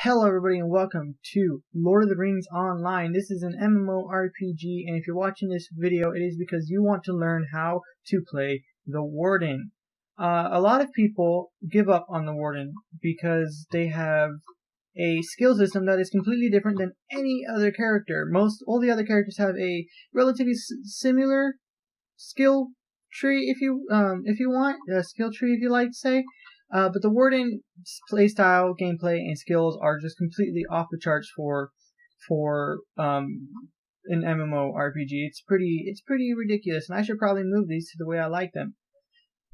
Hello everybody and welcome to Lord of the Rings Online. This is an MMORPG, and if you're watching this video it is because you want to learn how to play the Warden. A lot of people give up on the Warden because they have a skill system that is completely different than any other character. All the other characters have a relatively similar skill tree, if you want, a skill tree if you like to say. But the Warden playstyle, gameplay, and skills are just completely off the charts for an MMORPG. It's pretty ridiculous, and I should probably move these to the way I like them.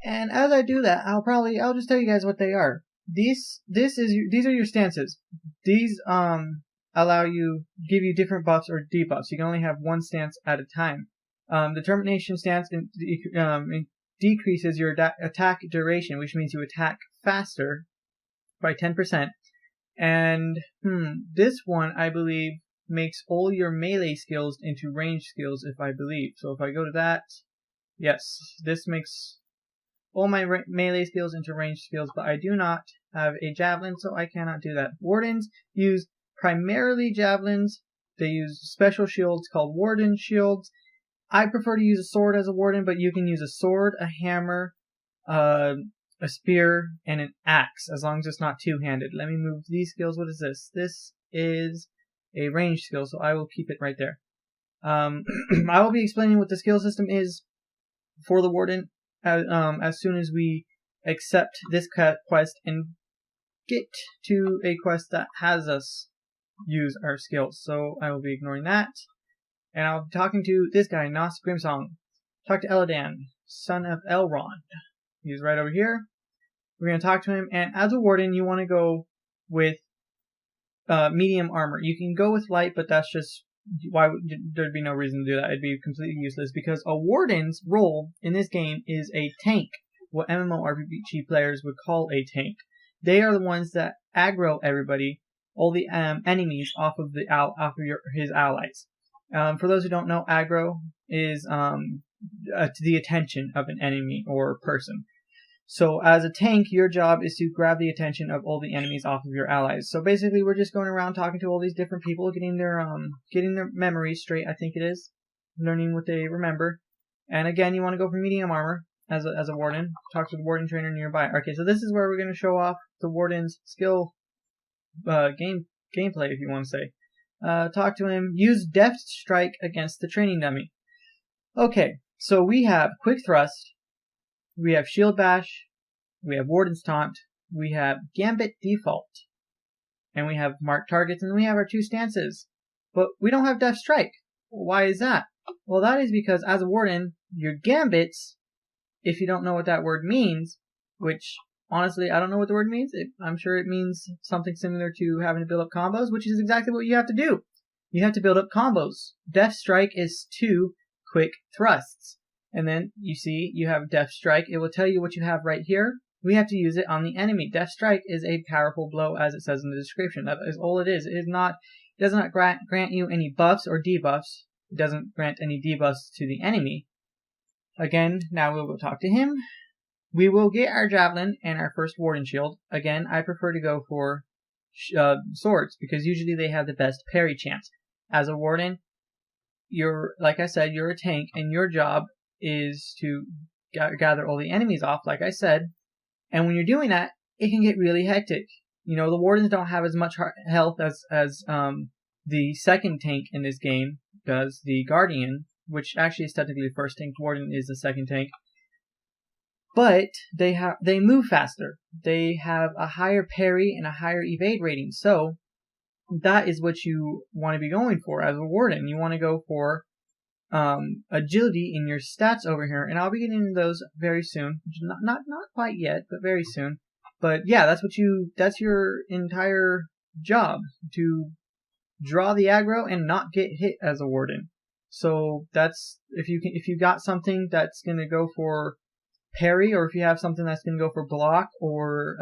And as I do that, I'll just tell you guys what they are. These are your stances. These give you different buffs or debuffs. You can only have one stance at a time. The termination stance decreases your attack duration, which means you attack faster by 10%. And this one, I believe, makes all your melee skills into ranged skills, if I believe. So if I go to that, yes, this makes all my melee skills into ranged skills, but I do not have a javelin, so I cannot do that. Wardens use primarily javelins. They use special shields called Warden shields. I prefer to use a sword as a Warden, but you can use a sword, a hammer, a spear, and an axe, as long as it's not two-handed. Let me move these skills. What is this? This is a ranged skill, so I will keep it right there. I will be explaining what the skill system is for the Warden as soon as we accept this quest and get to a quest that has us use our skills. So I will be ignoring that. And I'll be talking to this guy, Nos Grimsong. Talk to Eladan, son of Elrond. He's right over here. We're going to talk to him, and as a Warden, you want to go with medium armor. You can go with light, but that's just there'd be no reason to do that. It'd be completely useless because a Warden's role in this game is a tank, what MMORPG players would call a tank. They are the ones that aggro everybody, all the enemies off of his allies. For those who don't know, aggro is the attention of an enemy or person. So as a tank, your job is to grab the attention of all the enemies off of your allies. So basically, we're just going around talking to all these different people, getting their memories straight. I think it is learning what they remember. And again, you want to go for medium armor as a Warden. Talk to the Warden trainer nearby. Okay, so this is where we're going to show off the Warden's skill gameplay, if you want to say. Talk to him. Use Deft Strike against the training dummy. Okay, so we have Quick Thrust, we have Shield Bash, we have Warden's Taunt, we have Gambit Default, and we have Mark Targets, and we have our two stances. But we don't have Deft Strike. Why is that? Well, that is because as a Warden, your Gambits, if you don't know what that word means, which honestly, I don't know what the word means. I'm sure it means something similar to having to build up combos, which is exactly what you have to do. You have to build up combos. Deft Strike is 2 quick thrusts. And then, you see, you have Deft Strike. It will tell you what you have right here. We have to use it on the enemy. Deft Strike is a powerful blow, as it says in the description. That is all it is. It does not grant you any buffs or debuffs. It doesn't grant any debuffs to the enemy. Again, now we will talk to him. We will get our Javelin and our first Warden Shield. Again, I prefer to go for swords because usually they have the best parry chance. As a Warden, like I said, you're a tank, and your job is to gather all the enemies off, like I said. And when you're doing that, it can get really hectic. You know, the Wardens don't have as much health as the second tank in this game does, the Guardian, which actually is technically the first tank. Warden is the second tank. But they move faster. They have a higher parry and a higher evade rating. So that is what you want to be going for as a Warden. You want to go for agility in your stats over here, and I'll be getting into those very soon. Not quite yet, but very soon. But yeah, that's your entire job, to draw the aggro and not get hit as a Warden. So that's if you got something that's gonna go for parry, or if you have something that's going to go for block or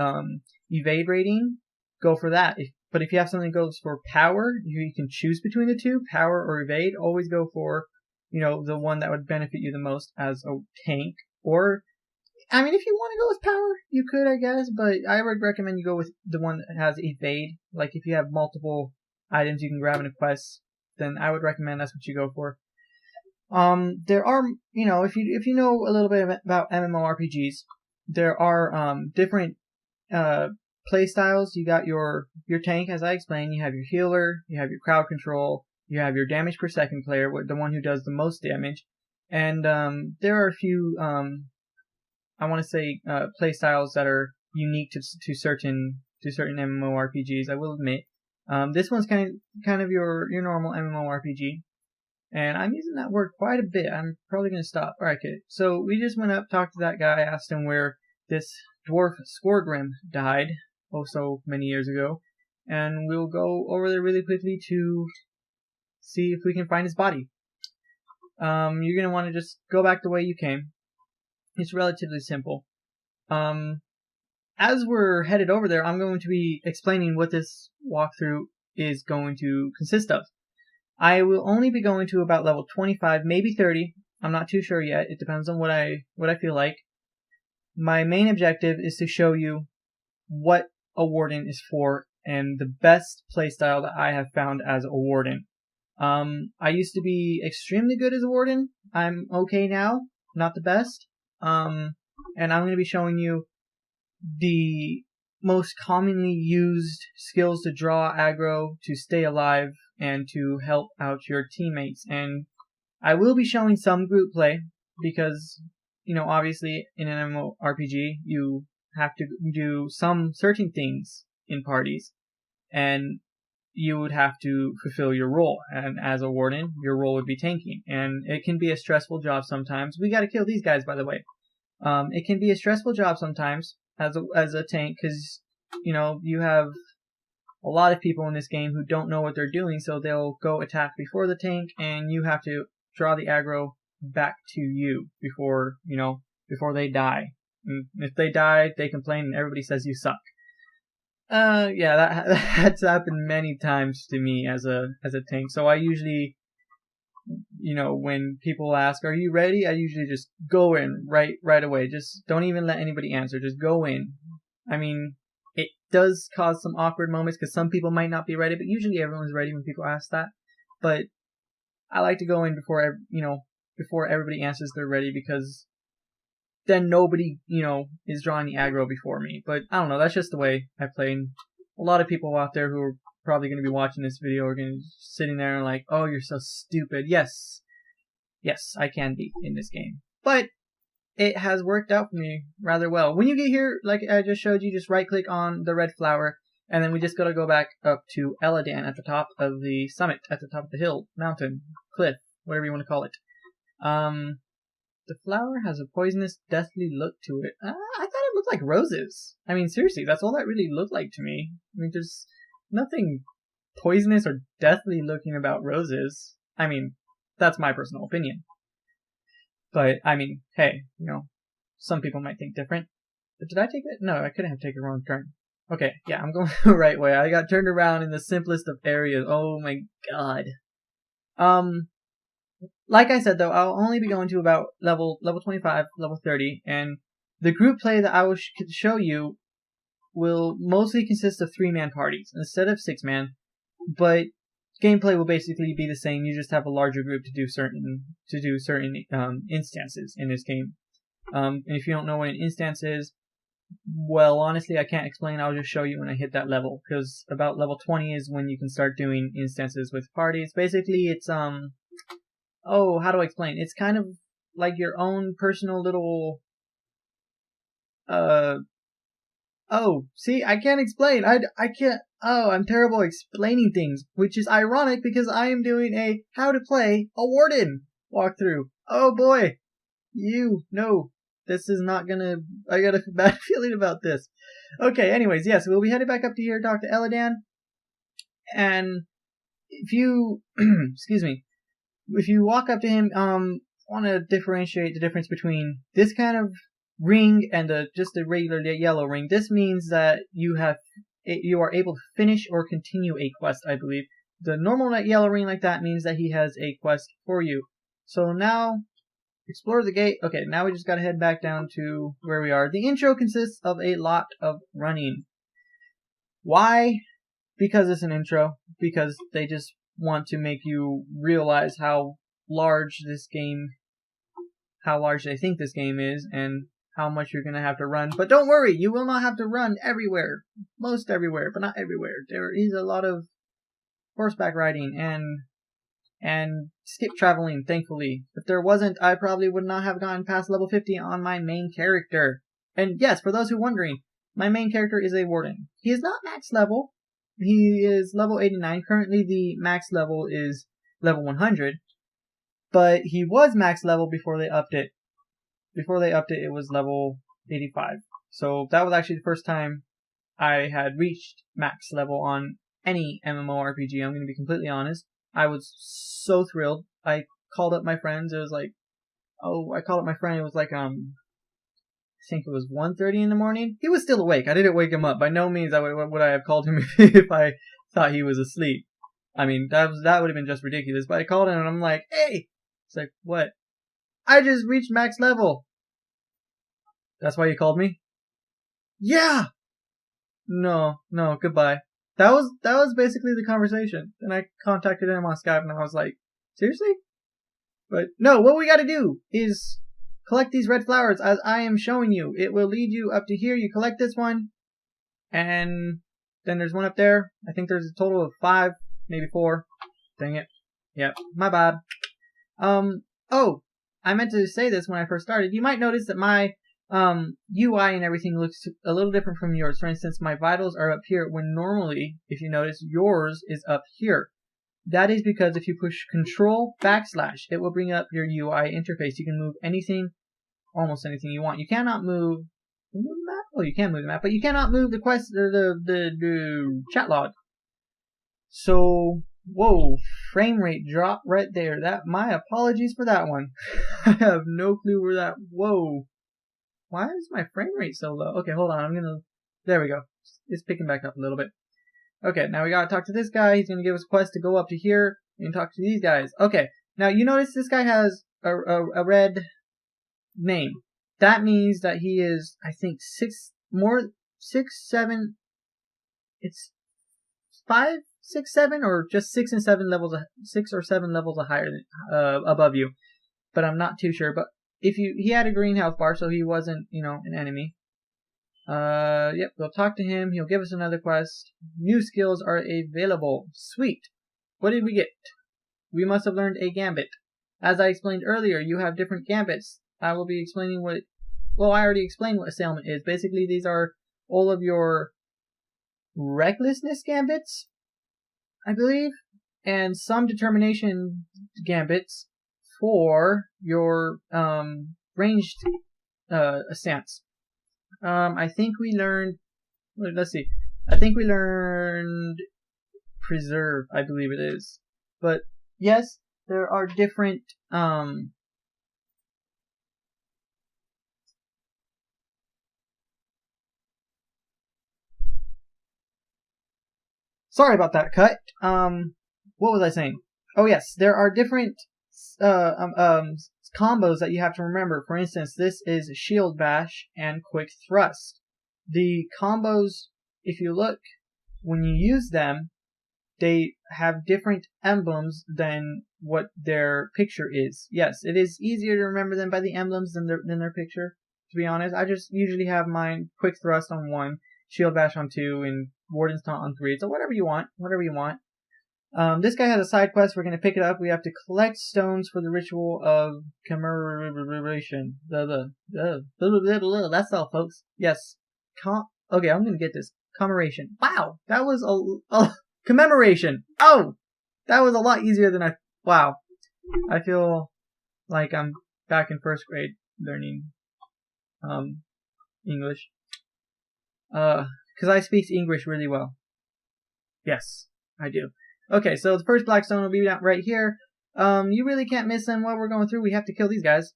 evade rating, go for that. But if you have something that goes for power, you can choose between the two, power or evade. Always go for, the one that would benefit you the most as a tank. Or I mean, if you want to go with power, you could, I guess, but I would recommend you go with the one that has evade. Like, if you have multiple items you can grab in a quest, then I would recommend that's what you go for. There are, if you know a little bit about MMORPGs, there are different play styles. You got your tank, as I explained. You have your healer, you have your crowd control, you have your damage per second player, the one who does the most damage, and there are a few I want to say play styles that are unique to certain MMORPGs. I will admit, this one's kind of your normal MMORPG, and I'm using that word quite a bit. I'm probably gonna stop. All right, kid. So we just went up, talked to that guy, asked him where this dwarf Skorgrim died oh so many years ago, and we'll go over there really quickly to see if we can find his body. You're gonna want to just go back the way you came. It's relatively simple. As we're headed over there, I'm going to be explaining what this walkthrough is going to consist of. I will only be going to about level 25, maybe 30. I'm not too sure yet. It depends on what I feel like. My main objective is to show you what a warden is for and the best playstyle that I have found as a warden. I used to be extremely good as a warden. I'm okay now, not the best. And I'm going to be showing you the most commonly used skills to draw aggro, to stay alive, and to help out your teammates. And I will be showing some group play because, obviously in an MMORPG you have to do some certain things in parties, and you would have to fulfill your role. And as a warden, your role would be tanking, and it can be a stressful job sometimes. We gotta kill these guys, by the way. It can be a stressful job sometimes as a tank, because you have a lot of people in this game who don't know what they're doing, so they'll go attack before the tank, and you have to draw the aggro back to you before they die. And if they die, they complain, and everybody says you suck. Yeah, that's happened many times to me as a tank. So I usually, when people ask, "Are you ready?" I usually just go in right away. Just don't even let anybody answer. Just go in. I mean, it does cause some awkward moments because some people might not be ready, but usually everyone's ready when people ask that. But I like to go in before everybody answers they're ready, because then nobody, is drawing the aggro before me. But I don't know, that's just the way I play. And a lot of people out there who are probably going to be watching this video are going to be sitting there and like, "Oh, you're so stupid." Yes, I can be in this game. But it has worked out for me rather well. When you get here, like I just showed you, just right click on the red flower, and then we just gotta go back up to Eladan at the top of the summit, at the top of the hill, mountain, cliff, whatever you want to call it. The flower has a poisonous, deathly look to it. I thought it looked like roses. I mean, seriously, that's all that really looked like to me. I mean, there's nothing poisonous or deathly looking about roses. I mean, that's my personal opinion. But, I mean, hey, some people might think different. But did I take it? No, I couldn't have taken a wrong turn. Okay, yeah, I'm going the right way. I got turned around in the simplest of areas. Oh my god. Like I said, though, I'll only be going to about level 25, level 30, and the group play that I will show you will mostly consist of 3-man parties instead of 6-man, but gameplay will basically be the same. You just have a larger group to do certain instances in this game. And if you don't know what an instance is, well, honestly, I can't explain. I'll just show you when I hit that level, because about level 20 is when you can start doing instances with parties. Basically, it's how do I explain? It's kind of like your own personal little see, I can't explain. I can't. Oh, I'm terrible explaining things, which is ironic because I am doing a how to play a warden walkthrough. Oh boy, no, this is not gonna. I got a bad feeling about this. Okay, anyways, yes, we'll be headed back up to here, talk to Eladan, and if you, excuse me, if you walk up to him, want to differentiate the difference between this kind of ring and just a regular yellow ring. This means that you are able to finish or continue a quest, I believe. The normal yellow ring like that means that he has a quest for you. So now Explore the gate. Okay, now we just gotta head back down to where we are. The intro consists of a lot of running. Why? Because it's an intro. Because they just want to make you realize how large they think this game is, and how much you're gonna have to run. But don't worry, you will not have to run everywhere. Most everywhere, but not everywhere. There is a lot of horseback riding and skip traveling, thankfully. If there wasn't, I probably would not have gotten past level 50 on my main character. And yes, for those who are wondering, my main character is a Warden. He is not max level. He is level 89. Currently, the max level is level 100. But he was max level before they upped it. Before they upped it, it was level 85. So that was actually the first time I had reached max level on any MMORPG. I'm going to be completely honest. I was so thrilled. I called up my friends. It was like, I called up my friend. It was like, I think it was 1:30 in the morning. He was still awake. I didn't wake him up. By no means would I have called him if I thought he was asleep. I mean, that would have been just ridiculous. But I called him and I'm like, hey! It's like, what? I just reached max level. That's why you called me? Yeah! No, goodbye. That was basically the conversation. And I contacted him on Skype and I was like, seriously? But no, what we gotta do is collect these red flowers as I am showing you. It will lead you up to here. You collect this one. And then there's one up there. I think there's a total of 5, maybe 4. Dang it. Yep, my bad. Oh, I meant to say this when I first started. You might notice that my UI and everything looks a little different from yours. For instance, my vitals are up here when normally, if you notice, yours is up here. That is because if you push Control / it will bring up your UI interface. You can move anything, almost anything you want. You cannot move the map. Oh, you can move the map, but you cannot move the quest or the chat log. So, whoa, frame rate drop right there. My apologies for that one. I have no clue where that. Whoa. Why is my frame rate so low? Okay, hold on. There we go. It's picking back up a little bit. Okay, now we gotta talk to this guy. He's gonna give us a quest to go up to here and talk to these guys. Okay, now you notice this guy has a red name. That means that he is, I think, 6, 7. It's 5, 6, 7, or just 6 and 7 levels, 6 or 7 levels higher than, above you. But I'm not too sure. But he had a green health bar, so he wasn't, an enemy. Yep, we'll talk to him. He'll give us another quest. New skills are available. Sweet. What did we get? We must have learned a gambit. As I explained earlier, you have different gambits. I will be explaining I already explained what assailment is. Basically, these are all of your recklessness gambits, I believe, and some determination gambits for your ranged stance. I think we learned. Let's see. I think we learned preserve. I believe it is. But yes, there are different. Sorry about that cut. What was I saying? Oh yes, there are different combos that you have to remember. For instance, this is Shield Bash and Quick Thrust. The combos, if you look, when you use them, they have different emblems than what their picture is. Yes, it is easier to remember them by the emblems than their picture, to be honest. I just usually have mine Quick Thrust on 1, Shield Bash on 2, and Warden's Taunt on 3. So whatever you want. This guy has a side quest. We're going to pick it up. We have to collect stones for the ritual of commemoration. That's all, folks. Yes. Okay, I'm going to get this. Commemoration. Wow, that was a commemoration. Oh, that was a lot easier than wow. I feel like I'm back in 1st grade learning English. Because I speak English really well. Yes, I do. Okay, so the first black stone will be right here. You really can't miss them while we're going through. We have to kill these guys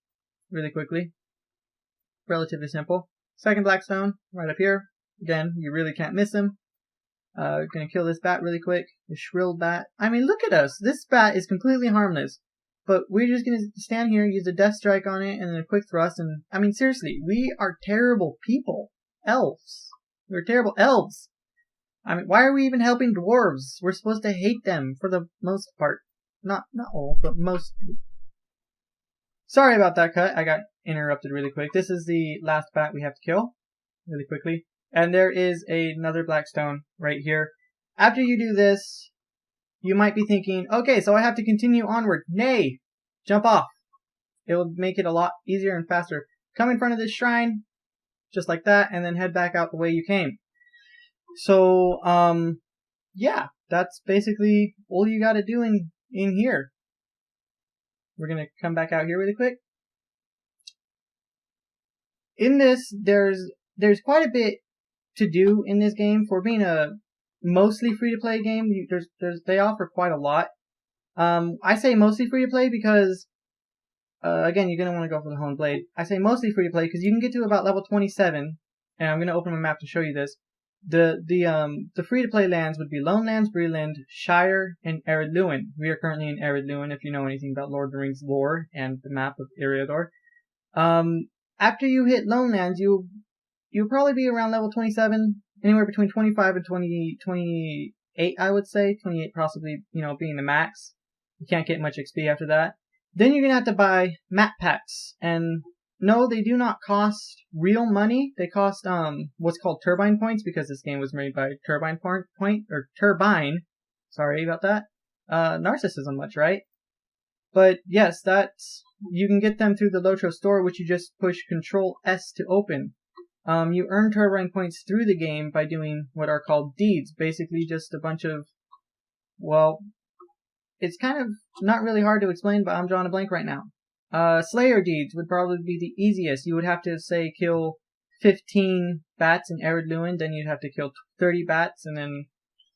really quickly. Relatively simple. Second black stone, right up here. Again, you really can't miss them. Gonna kill this bat really quick. The shrilled bat. I mean, look at us. This bat is completely harmless. but we're just gonna stand here, use a death strike on it, and then a quick thrust, and I mean seriously, we are terrible people. Elves. We're terrible elves. I mean, why are we even helping dwarves? We're supposed to hate them for the most part. Not all, but most. Sorry about that cut. I got interrupted really quick. This is the last bat we have to kill really quickly. And there is another black stone right here. After you do this, you might be thinking, okay, so I have to continue onward. Nay! Jump off. It will make it a lot easier and faster. Come in front of this shrine, just like that, and then head back out the way you came. So, yeah, that's basically all you gotta do in here. We're gonna come back out here really quick. In this, there's quite a bit to do in this game. For being a mostly free-to-play game, they offer quite a lot. I say mostly free-to-play because, again, you're gonna want to go for the Honed Blade. I say mostly free-to-play because you can get to about level 27, and I'm gonna open my map to show you this. The free-to-play lands would be Lone Lands, Breland, Shire, and Ered Luin. We are currently in Ered Luin, if you know anything about Lord of the Rings lore and the map of Eriador. After you hit Lone Lands, you'll probably be around level 27, anywhere between 25 and 28, I would say. 28 possibly, being the max. You can't get much XP after that. Then you're gonna have to buy map packs, and no, they do not cost real money. They cost what's called turbine points, because this game was made by Turbine. Sorry about that. Narcissism much, right? But yes, you can get them through the Lotro store, which you just push Control S to open. You earn turbine points through the game by doing what are called deeds. Basically just a bunch of, well, it's kind of not really hard to explain, but I'm drawing a blank right now. Slayer deeds would probably be the easiest. You would have to, say, kill 15 bats in Ered Luin, then you'd have to kill 30 bats, and then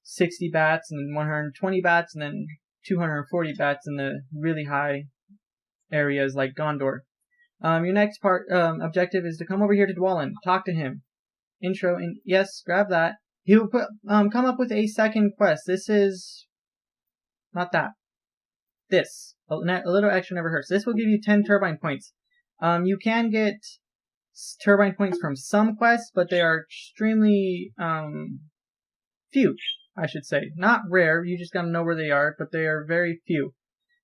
60 bats, and then 120 bats, and then 240 bats in the really high areas like Gondor. Your next objective is to come over here to Dwalin, talk to him. Intro, and yes, grab that. He will come up with a second quest. This is not that. This. A little extra never hurts. This will give you 10 turbine points. You can get turbine points from some quests, but they are extremely few, I should say. Not rare, you just gotta know where they are, but they are very few.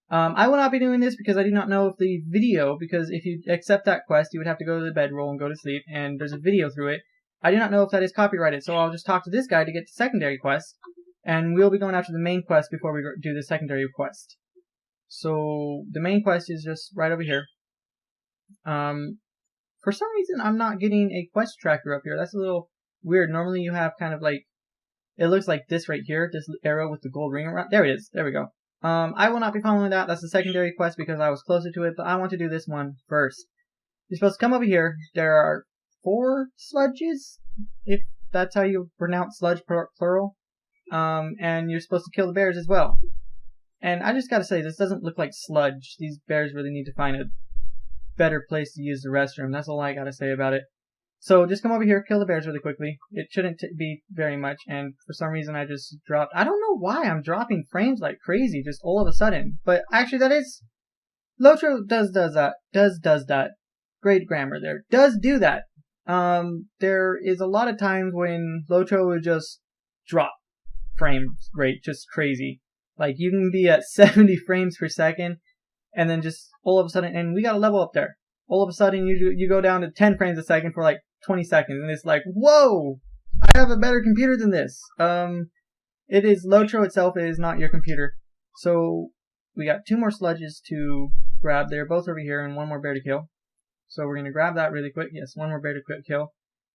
I will not be doing this because I do not know if the video, because if you accept that quest, you would have to go to the bedroll and go to sleep, and there's a video through it. I do not know if that is copyrighted, so I'll just talk to this guy to get the secondary quest, and we'll be going after the main quest before we do the secondary quest. So, the main quest is just right over here. For some reason, I'm not getting a quest tracker up here. That's a little weird. Normally you have kind of like, it looks like this right here, this arrow with the gold ring around. There it is. There we go. I will not be following that. That's the secondary quest because I was closer to it, but I want to do this one first. You're supposed to come over here. There are 4 sludges, if that's how you pronounce sludge plural. And you're supposed to kill the bears as well. And I just gotta say, this doesn't look like sludge. These bears really need to find a better place to use the restroom. That's all I gotta say about it. So just come over here, kill the bears really quickly. It shouldn't be very much, and for some reason I just dropped. I don't know why I'm dropping frames like crazy, just all of a sudden. But actually that is, Lotro does that. Great grammar there. Does do that. There is a lot of times when Lotro would just drop frame rate, just crazy. Like you can be at 70 frames per second, and then just all of a sudden, and we got a level up there. All of a sudden, you go down to 10 frames a second for like 20 seconds, and it's like, whoa! I have a better computer than this. It is Lotro itself. It is not your computer. So we got 2 more sludges to grab. They're both over here, and 1 more bear to kill. So we're gonna grab that really quick. Yes, 1 more bear to quick kill.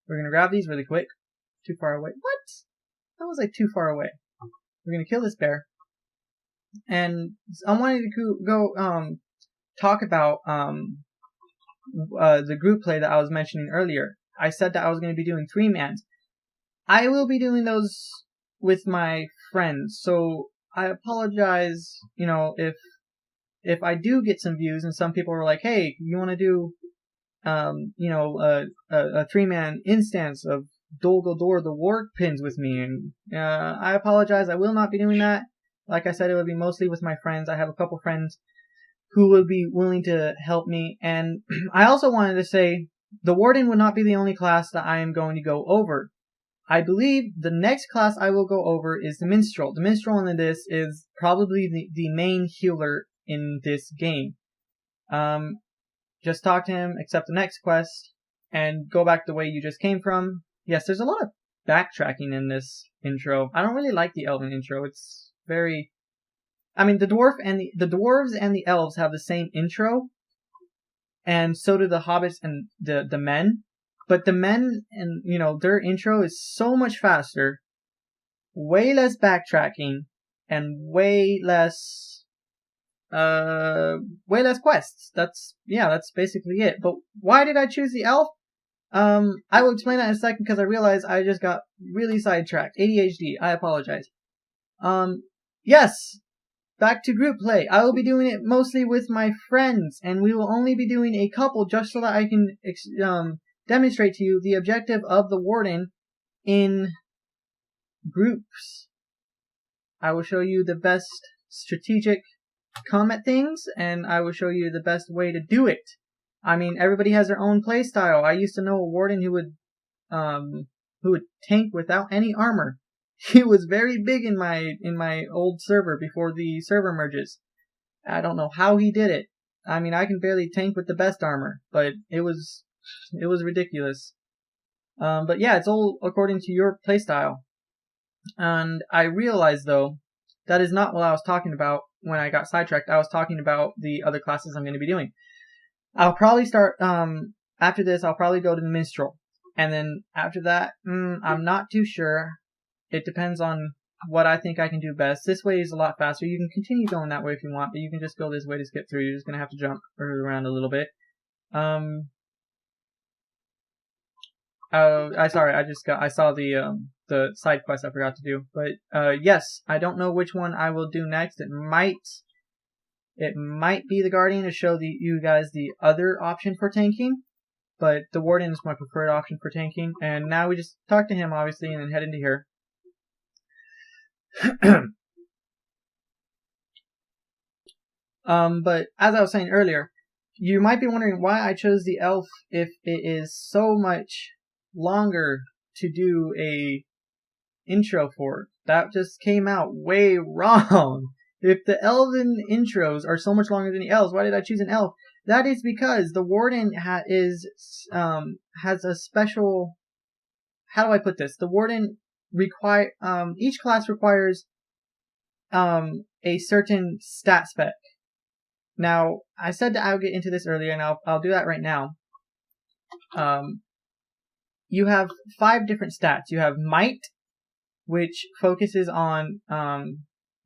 We're gonna grab these really quick. Too far away. What? That was like too far away. We're gonna kill this bear. And I wanted to go talk about the group play that I was mentioning earlier. I said that I was going to be doing 3-mans. I will be doing those with my friends, so I apologize, if I do get some views and some people are like, hey, you want to do, a 3-man instance of Dol Guldur the War Pins with me, and I apologize, I will not be doing that. Like I said, it will be mostly with my friends. I have a couple friends who would be willing to help me. And I also wanted to say the Warden would not be the only class that I am going to go over. I believe the next class I will go over is the Minstrel. The Minstrel in this is probably the main healer in this game. Just talk to him, accept the next quest, and go back the way you just came from. Yes, there's a lot of backtracking in this intro. I don't really like the Elven intro. It's very... I mean, the dwarves and the elves have the same intro, and so do the hobbits and the men. But the men and their intro is so much faster, way less backtracking, and way less quests. That's basically it. But why did I choose the elf? I will explain that in a second because I realized I just got really sidetracked. ADHD. I apologize. Yes. Back to group play. I will be doing it mostly with my friends, and we will only be doing a couple just so that I can demonstrate to you the objective of the Warden in groups. I will show you the best strategic combat things, and I will show you the best way to do it. I mean, everybody has their own play style. I used to know a Warden who would tank without any armor. He was very big in my old server before the server merges. I don't know how he did it. I mean, I can barely tank with the best armor, but it was ridiculous. But yeah, it's all according to your playstyle. And I realized though, that is not what I was talking about when I got sidetracked. I was talking about the other classes I'm going to be doing. I'll probably start, after this, I'll probably go to the Minstrel. And then after that, I'm not too sure. It depends on what I think I can do best. This way is a lot faster. You can continue going that way if you want, but you can just go this way to skip through. You're just going to have to jump around a little bit. I saw the side quest I forgot to do. But, yes, I don't know which one I will do next. It might be the Guardian to show you guys the other option for tanking. But the Warden is my preferred option for tanking. And now we just talk to him, obviously, and then head into here. But as I was saying earlier, you might be wondering why I chose the elf if it is so much longer to do a intro for. That just came out way wrong. If the elven intros are so much longer than the elves, why did I choose an elf? That is because the Warden has a special... How do I put this? The Warden each class requires a certain stat spec. Now, I said that I would get into this earlier, and I'll do that right now. You have 5 different stats. You have Might, which focuses on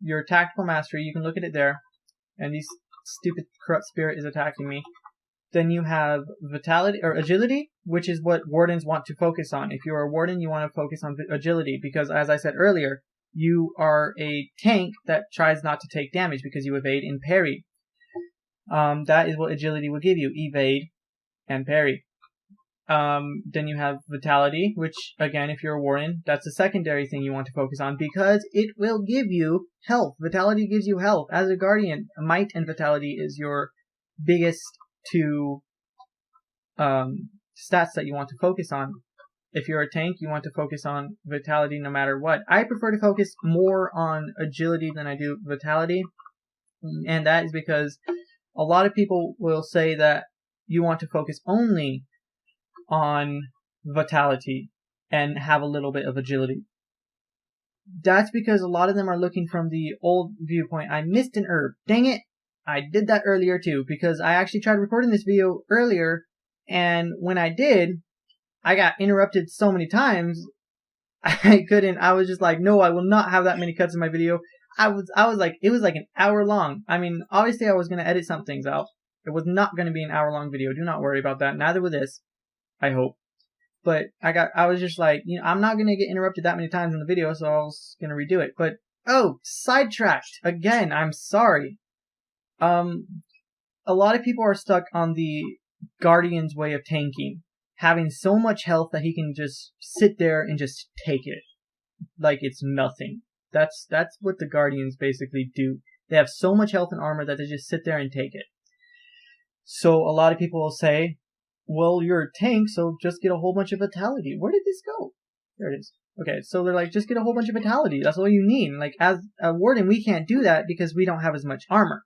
your tactical mastery. You can look at it there. And these stupid corrupt spirit is attacking me. Then you have Vitality or Agility, which is what Wardens want to focus on. If you're a Warden, you want to focus on Agility because, as I said earlier, you are a tank that tries not to take damage because you evade and parry. That is what Agility will give you, evade and parry. Then you have Vitality, which, again, if you're a Warden, that's the secondary thing you want to focus on because it will give you health. Vitality gives you health. As a Guardian, Might and Vitality is your biggest 2 stats that you want to focus on. If you're a tank, you want to focus on Vitality no matter what. I prefer to focus more on Agility than I do Vitality, and that is because a lot of people will say that you want to focus only on Vitality and have a little bit of Agility. That's because a lot of them are looking from the old viewpoint. I missed an herb. Dang it! I did that earlier too, because I actually tried recording this video earlier, and when I did, I got interrupted so many times, I was just like, no, I will not have that many cuts in my video. I was like, it was like an hour long. I mean, obviously I was going to edit some things out. It was not going to be an hour long video. Do not worry about that. Neither with this, I hope. But I was just like, I'm not going to get interrupted that many times in the video, so I was going to redo it. But, sidetracked. Again, I'm sorry. A lot of people are stuck on the Guardian's way of tanking, having so much health that he can just sit there and just take it like it's nothing. That's what the Guardians basically do. They have so much health and armor that they just sit there and take it. So a lot of people will say, well, you're a tank, so just get a whole bunch of vitality. Where did this go? There it is. Okay, so they're like, just get a whole bunch of vitality. That's all you need. Like, as a Warden, we can't do that because we don't have as much armor.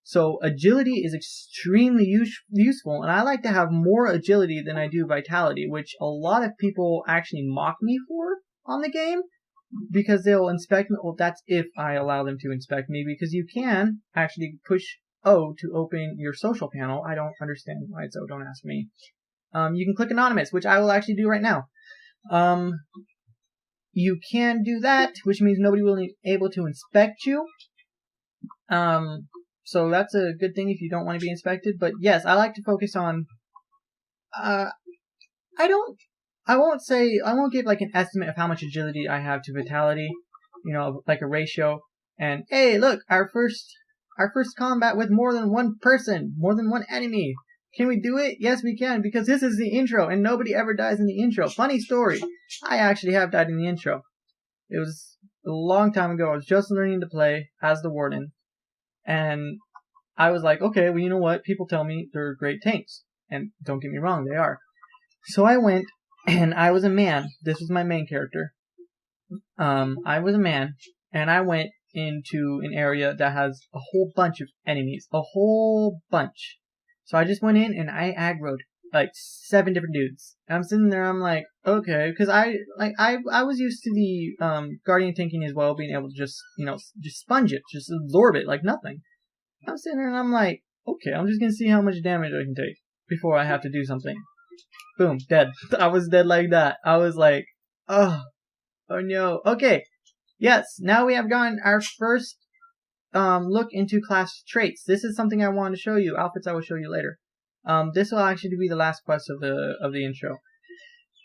So agility is extremely useful, and I like to have more agility than I do vitality, which a lot of people actually mock me for on the game, because they'll inspect me. Well, that's if I allow them to inspect me, because you can actually push O to open your social panel. I don't understand why it's O, don't ask me. You can click anonymous, which I will actually do right now. You can do that, which means nobody will be able to inspect you. So that's a good thing if you don't want to be inspected. But yes, I like to focus on, I won't give like an estimate of how much agility I have to vitality, you know, like a ratio. And hey, look, our first combat with more than one person, more than one enemy. Can we do it? Yes, we can, because this is the intro, and nobody ever dies in the intro. Funny story, I actually have died in the intro. It was a long time ago. I was just learning to play as the Warden, and I was like, okay, well, you know what? People tell me they're great tanks, and don't get me wrong, they are. So I went, and I was a man. This was my main character. I was a man, and I went into an area that has a whole bunch of enemies. A whole bunch. So I just went in, and I aggroed like 7 different dudes. And I'm sitting there, I'm like, okay, because I was used to the Guardian tanking as well, being able to just, you know, just sponge it, just absorb it like nothing. I'm sitting there, and I'm like, okay, I'm just gonna see how much damage I can take before I have to do something. Boom, dead. I was dead like that. I was like, oh no. Okay, yes, now we have gotten our first look into class traits. This is something I want to show you. Outfits I will show you later. This will actually be the last quest of the intro.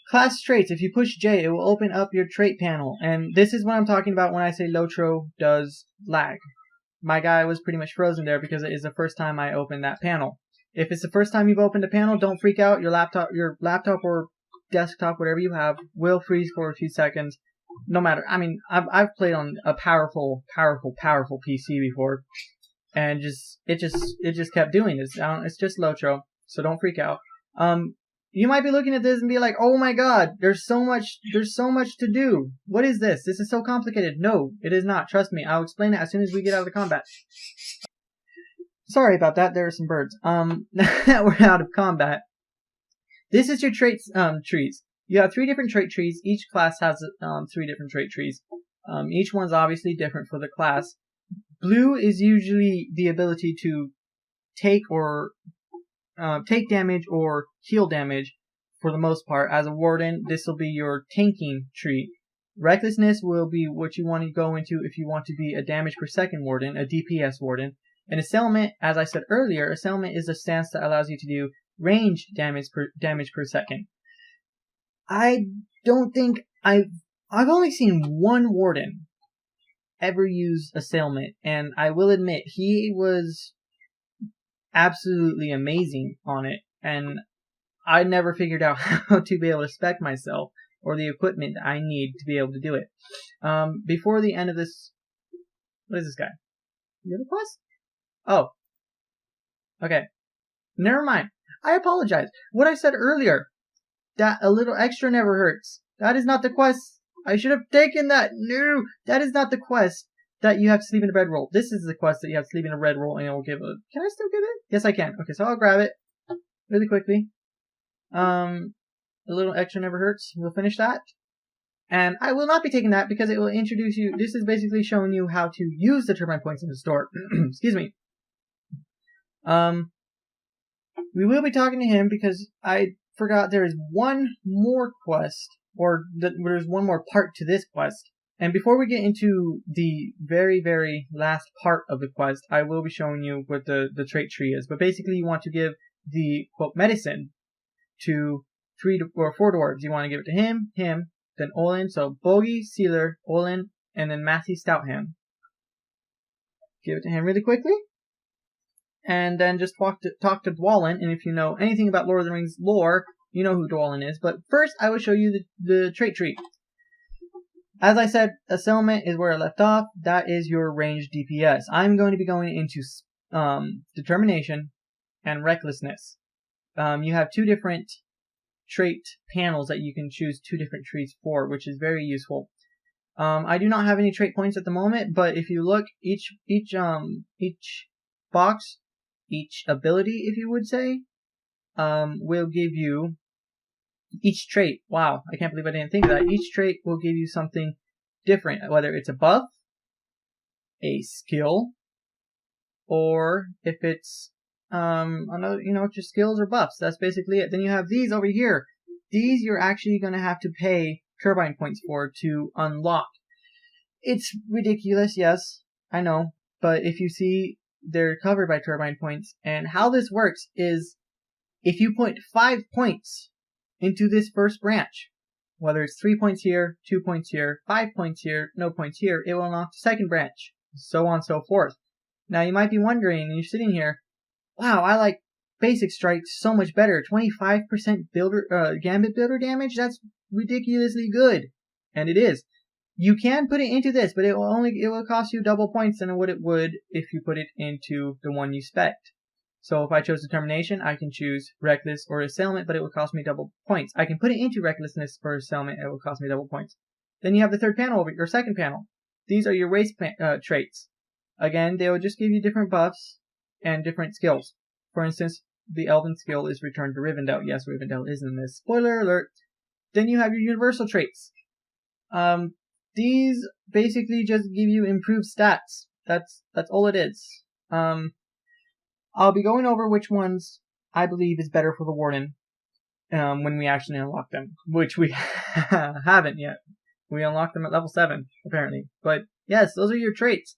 Class traits. If you push J, it will open up your trait panel, and this is what I'm talking about when I say Lotro does lag. My guy was pretty much frozen there because it is the first time I opened that panel. If it's the first time you've opened a panel, don't freak out. Your laptop or desktop, whatever you have, will freeze for a few seconds. No matter. I mean, I've played on a powerful PC before, and it just kept doing this. It's just Lotro, so don't freak out. You might be looking at this and be like, oh my god, there's so much to do. What is this? This is so complicated. No, it is not. Trust me. I'll explain it as soon as we get out of the combat. Sorry about that. There are some birds. Now that we're out of combat, this is your traits trees. You have 3 different trait trees. Each class has 3 different trait trees. Each one's obviously different for the class. Blue is usually the ability to take damage or heal damage for the most part. As a Warden, this will be your tanking tree. Recklessness will be what you want to go into if you want to be a damage per second Warden, a DPS Warden. And Assailment, as I said earlier, Assailment is a stance that allows you to do ranged damage per second. I don't think I've only seen one Warden ever use Assailment, and I will admit he was absolutely amazing on it, and I never figured out how to be able to spec myself or the equipment I need to be able to do it. Before the end of this, what is this guy? You have a quest? Oh. Okay. Never mind. I apologize. What I said earlier, that a little extra never hurts. That is not the quest. I should have taken that. No, that is not the quest that you have to sleep in a bedroll. This is the quest that you have to sleep in a bedroll, and it will give a... Can I still give it? Yes, I can. Okay, so I'll grab it really quickly. A little extra never hurts. We'll finish that. And I will not be taking that because it will introduce you... This is basically showing you how to use the turbine points in the store. Excuse me. We will be talking to him because I forgot there is one more quest, or there's one more part to this quest. And before we get into the very, very last part of the quest, I will be showing you what the trait tree is. But basically, you want to give the, quote, medicine to 3 or 4 dwarves. You want to give it to him, then Olin. So Bogey, Sealer, Olin, and then Matthew Stoutham. Give it to him really quickly. And then just talk to Dwalin. And if you know anything about Lord of the Rings lore, you know who Dwalin is. But first, I will show you the trait tree. As I said, Assailment is where I left off. That is your ranged DPS. I'm going to be going into Determination and recklessness. You have 2 different trait panels that you can choose 2 different traits for, which is very useful. I do not have any trait points at the moment, but if you look, each box, each ability, if you would say, will give you each trait. Wow, I can't believe I didn't think of that. Each trait will give you something different, whether it's a buff, a skill, or if it's another, just skills or buffs. That's basically it. Then you have these over here. These you're actually going to have to pay turbine points for to unlock. It's ridiculous, yes, I know, but if you see, they're covered by turbine points. And how this works is if you put 5 points into this first branch, whether it's 3 points here, 2 points here, 5 points here, no points here, it will unlock the second branch, so on and so forth. Now you might be wondering, and you're sitting here, wow, I like basic strikes so much better. 25% gambit builder damage? That's ridiculously good. And it is. You can put it into this, but it will cost you double points than what it would if you put it into the one you spec'd. So if I chose determination, I can choose reckless or assailant, but it would cost me double points. I can put it into recklessness or assailant, it will cost me double points. Then you have the third panel, or second panel. These are your race traits. Again, they will just give you different buffs and different skills. For instance, the Elven skill is Return to Rivendell. Yes, Rivendell is in this. Spoiler alert. Then you have your universal traits. These basically just give you improved stats. That's all it is. I'll be going over which ones I believe is better for the Warden when we actually unlock them, which we haven't yet. We unlocked them at level 7, apparently. But yes, those are your traits.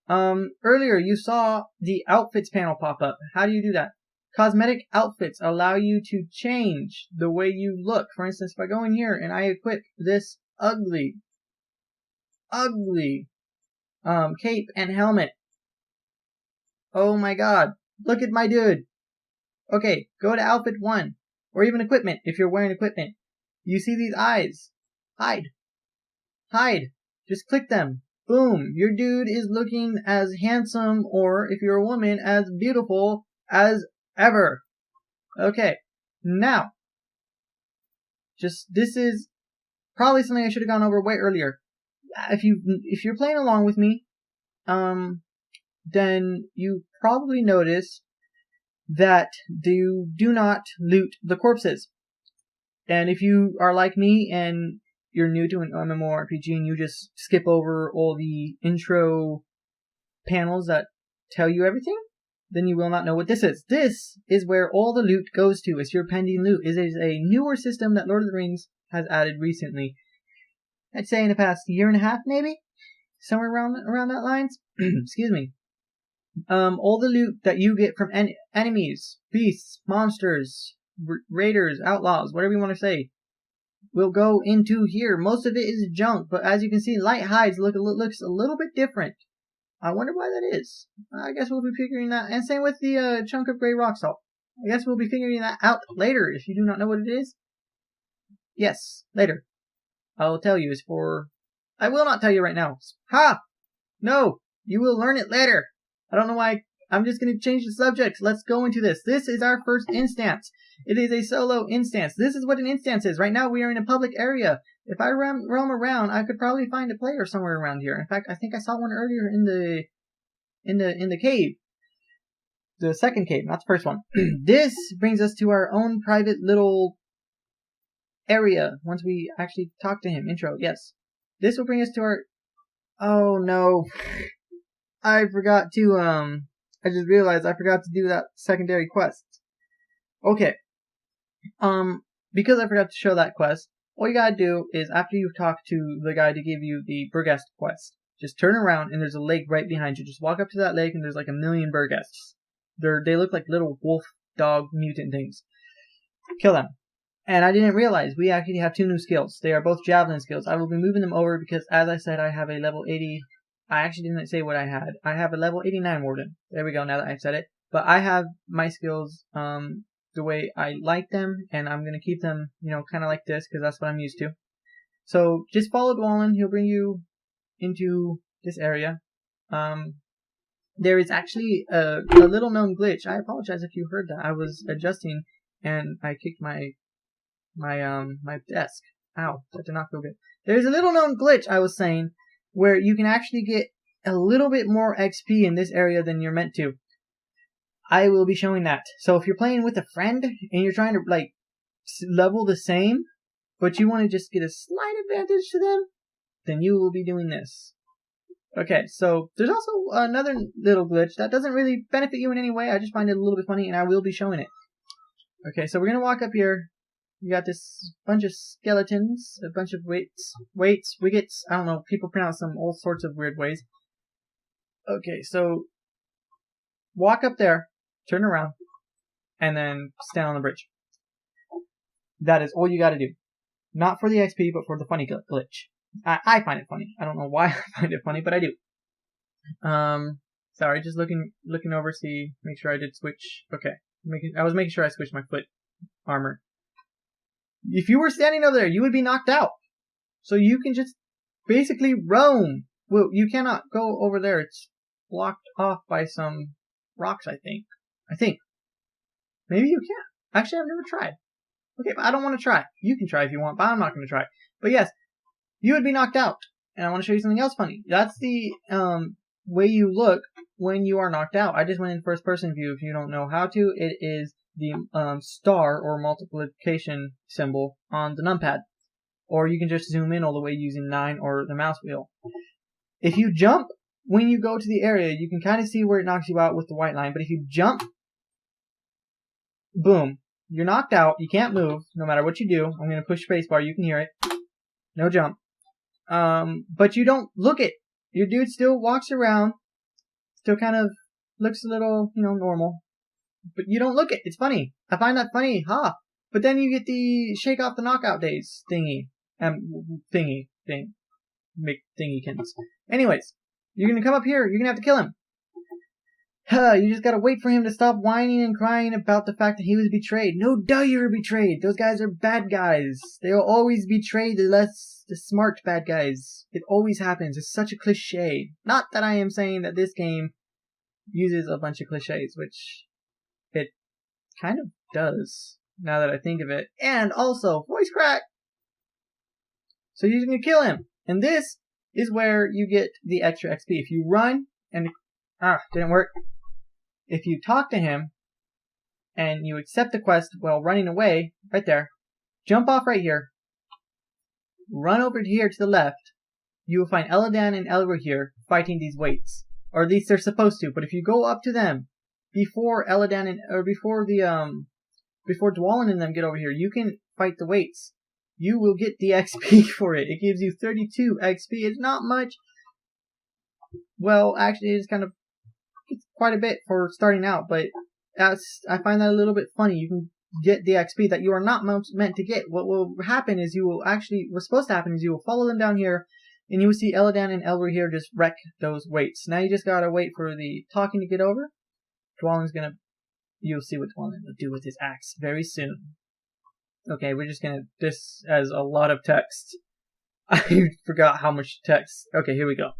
Earlier you saw the outfits panel pop up. How do you do that? Cosmetic outfits allow you to change the way you look. For instance, if I go in here and I equip this ugly cape and helmet. Oh my god. Look at my dude. Okay, go to outfit 1. Or even equipment, if you're wearing equipment. You see these eyes. Hide. Just click them. Boom. Your dude is looking as handsome, or if you're a woman, as beautiful as ever. Okay. Now. This is probably something I should have gone over way earlier. If you're playing along with me, then you probably notice that you do not loot the corpses. And if you are like me and you're new to an MMORPG and you just skip over all the intro panels that tell you everything, then you will not know what this is. This is where all the loot goes to. It's your pending loot. It is a newer system that Lord of the Rings has added recently. I'd say in the past year and a half, maybe? Somewhere around that lines. Excuse me. All the loot that you get from enemies, beasts, monsters, raiders, outlaws, whatever you want to say, will go into here. Most of it is junk, but as you can see, light hides looks a little bit different. I wonder why that is. I guess we'll be figuring that. And same with the chunk of gray rock salt. I guess we'll be figuring that out later. If you do not know what it is, yes, later. I'll tell you. I will not tell you right now. Ha! No, you will learn it later. I don't know why. I'm just going to change the subject. Let's go into this. This is our first instance. It is a solo instance. This is what an instance is. Right now we are in a public area. If I roam around, I could probably find a player somewhere around here. In fact, I think I saw one earlier in the cave. The second cave, not the first one. This brings us to our own private little area once we actually talk to him. Intro, yes. This will bring us to our... Oh no. I forgot to, I just realized I forgot to do that secondary quest. Okay. Because I forgot to show that quest, all you gotta do is, after you've talked to the guy to give you the Burgest quest, just turn around and there's a lake right behind you. Just walk up to that lake and there's like 1 million Burgests. They look like little wolf dog mutant things. Kill them. And I didn't realize we actually have 2 new skills. They are both javelin skills. I will be moving them over because, as I said, I have a level 80... I actually didn't say what I had. I have a level 89 Warden. There we go, now that I've said it. But I have my skills the way I like them, and I'm going to keep them, kind of like this, because that's what I'm used to. So, just follow Dwalin. He'll bring you into this area. there is actually a little known glitch. I apologize if you heard that. I was adjusting and I kicked my desk. Ow, that did not feel good. There's a little known glitch, I was saying, where you can actually get a little bit more XP in this area than you're meant to. I will be showing that. So if you're playing with a friend and you're trying to like level the same, but you want to just get a slight advantage to them, then you will be doing this. Okay, so there's also another little glitch that doesn't really benefit you in any way. I just find it a little bit funny, and I will be showing it. Okay, so we're gonna walk up here. We got this bunch of skeletons, a bunch of wiggets. I don't know. People pronounce them all sorts of weird ways. Okay, so walk up there, turn around, and then stand on the bridge. That is all you got to do. Not for the XP, but for the funny glitch. I find it funny. I don't know why I find it funny, but I do. Sorry, just looking over, make sure I did switch. Okay, I was making sure I switched my foot armor. If you were standing over there, you would be knocked out. So you can just basically roam. Well, you cannot go over there. It's blocked off by some rocks, I think. Maybe you can. Actually, I've never tried. Okay, but I don't want to try. You can try if you want, but I'm not going to try. But yes, you would be knocked out. And I want to show you something else funny. That's the way you look when you are knocked out. I just went in first person view. If you don't know how to, it is the star or multiplication symbol on the numpad. Or you can just zoom in all the way using 9 or the mouse wheel. If you jump when you go to the area, you can kind of see where it knocks you out with the white line. But if you jump, boom, you're knocked out. You can't move no matter what you do. I'm going to push spacebar. You can hear it. No jump. But you don't look it. Your dude still walks around. Still kind of looks a little, normal. But you don't look it. It's funny. I find that funny. But then you get the shake off the knockout days thingy. Make thingykins. Anyways, you're going to come up here. You're going to have to kill him. You just gotta wait for him to stop whining and crying about the fact that he was betrayed. No duh, you were betrayed. Those guys are bad guys. They'll always betray the smart bad guys. It always happens. It's such a cliche. Not that I am saying that this game uses a bunch of cliches, which it kind of does, now that I think of it. And also, voice crack! So you're gonna kill him. And this is where you get the extra XP. If you run and... didn't work. If you talk to him and you accept the quest while running away, right there, jump off right here, run over here to the left, you will find Eladan and Elra here fighting these weights. Or at least they're supposed to, but if you go up to them before before Dwarf and them get over here, you can fight the weights. You will get the XP for it. It gives you 32 XP. It's not much. Well, actually, it's quite a bit for starting out, but I find that a little bit funny. You can get the XP that you are not meant to get. What will happen is what's supposed to happen is you will follow them down here, and you will see Eladan and Elra here just wreck those weights. Now you just gotta wait for the talking to get over. You'll see what Dwalin will do with his axe very soon. Okay, we're just gonna, this has a lot of text. I forgot how much text. Okay, here we go.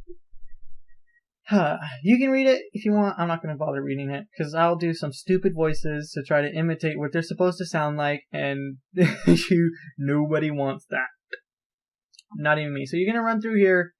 You can read it if you want. I'm not going to bother reading it because I'll do some stupid voices to try to imitate what they're supposed to sound like, and nobody wants that. Not even me. So you're going to run through here.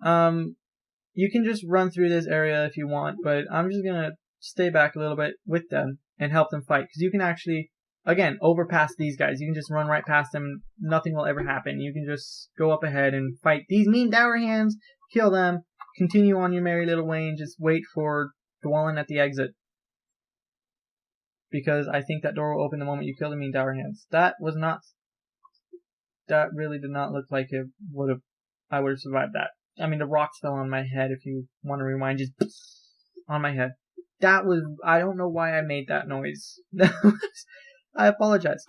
You can just run through this area if you want, but I'm just going to stay back a little bit with them and help them fight, because you can actually, again, overpass these guys. You can just run right past them. Nothing will ever happen. You can just go up ahead and fight these mean dour hands, kill them, continue on your merry little way, and just wait for Dwalin at the exit. Because I think that door will open the moment you kill the mean dour hands. That really did not look like I would have survived that. I mean, the rocks fell on my head, if you want to rewind, just on my head. I don't know why I made that noise. I apologize.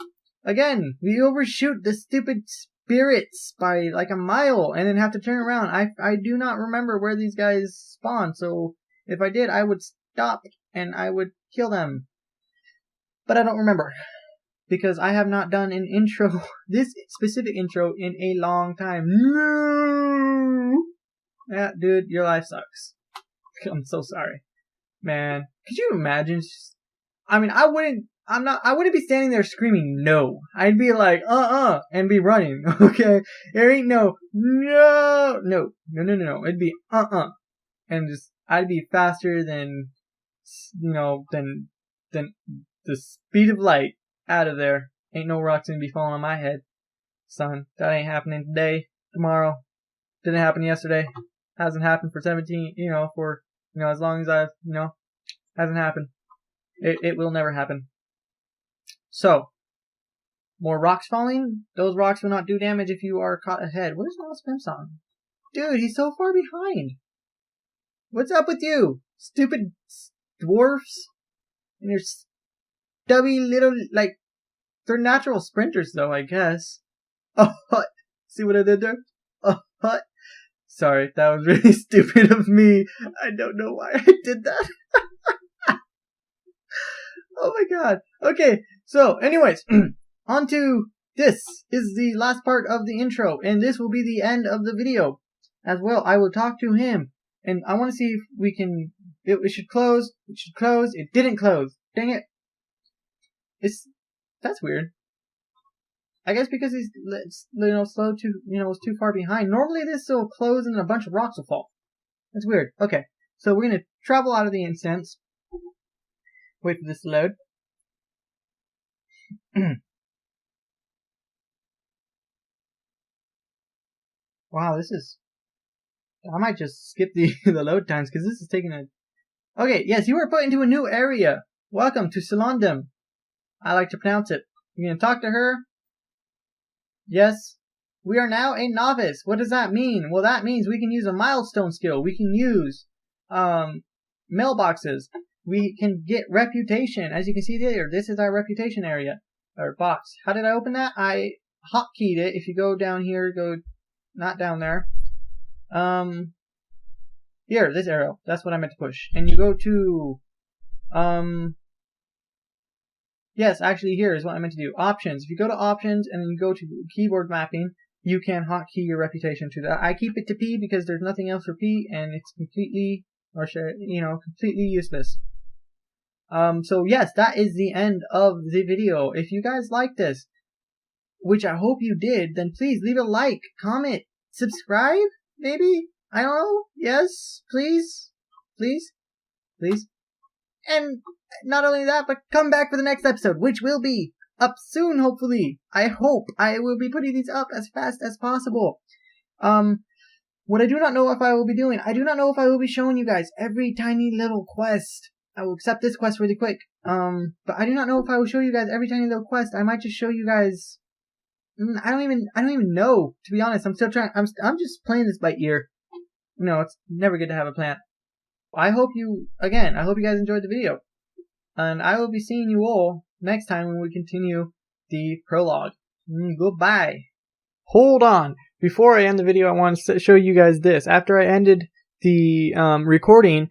Again, we overshoot the stupid spirits by like a mile and then have to turn around. I do not remember where these guys spawn, so if I did, I would stop and I would kill them. But I don't remember, because I have not done an intro, this specific intro, in a long time. No! Yeah, dude, your life sucks. I'm so sorry. Man, could you imagine? I mean, I wouldn't be standing there screaming no. I'd be like, and be running, okay? There ain't no. It'd be, And just, I'd be faster than, than the speed of light out of there. Ain't no rocks gonna be falling on my head. Son, that ain't happening today, tomorrow. Didn't happen yesterday. Hasn't happened for 17, as long as I've, hasn't happened. It will never happen. So, more rocks falling? Those rocks will not do damage if you are caught ahead. Where's Lost Pimp Song? Dude, he's so far behind. What's up with you? Stupid dwarfs? And your stubby little, they're natural sprinters though, I guess. Oh, see what I did there? Oh, sorry, that was really stupid of me. I don't know why I did that. Oh my god. Okay, so anyways, on to this is the last part of the intro, and this will be the end of the video as well. I will talk to him, and I want to see if we can, it should close, it didn't close, dang it. That's weird. I guess because he's, slow to, was too far behind. Normally this will close and a bunch of rocks will fall. That's weird. Okay, so we're going to travel out of the instance. Wait for this to load. Wow, this is... I might just skip the load times because this is taking a... Okay, yes, you were put into a new area. Welcome to Salondum. I like to pronounce it. You're going to talk to her? Yes. We are now a novice. What does that mean? Well, that means we can use a milestone skill. We can use mailboxes. We can get reputation. As you can see there, this is our reputation area. Or box. How did I open that? I hotkeyed it. If you go down here, go not down there. Here, this arrow. That's what I meant to push. And you go to yes, actually here is what I meant to do. Options. If you go to options and then you go to keyboard mapping, you can hotkey your reputation to that. I keep it to P because there's nothing else for P and it's completely completely useless. So yes, that is the end of the video. If you guys like this, which I hope you did, then please leave a like, comment, subscribe, maybe? I don't know. Yes, please. Please. Please. And not only that, but come back for the next episode, which will be up soon, hopefully. I hope. I will be putting these up as fast as possible. What I do not know if I will be doing, I do not know if I will be showing you guys every tiny little quest. I will accept this quest really quick. But I do not know if I will show you guys every tiny little quest. I might just show you guys. I don't even know, to be honest. I'm still trying. I'm just playing this by ear. It's never good to have a plan. I hope you guys enjoyed the video. And I will be seeing you all next time when we continue the prologue. Goodbye. Hold on. Before I end the video, I want to show you guys this. After I ended the recording,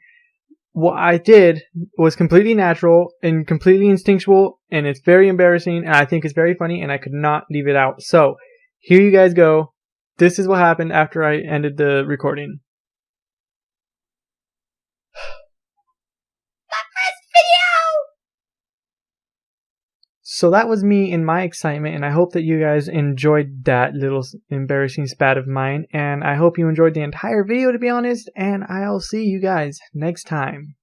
what I did was completely natural and completely instinctual, and it's very embarrassing, and I think it's very funny, and I could not leave it out. So, here you guys go. This is what happened after I ended the recording. So that was me in my excitement, and I hope that you guys enjoyed that little embarrassing spat of mine, and I hope you enjoyed the entire video, to be honest, and I'll see you guys next time.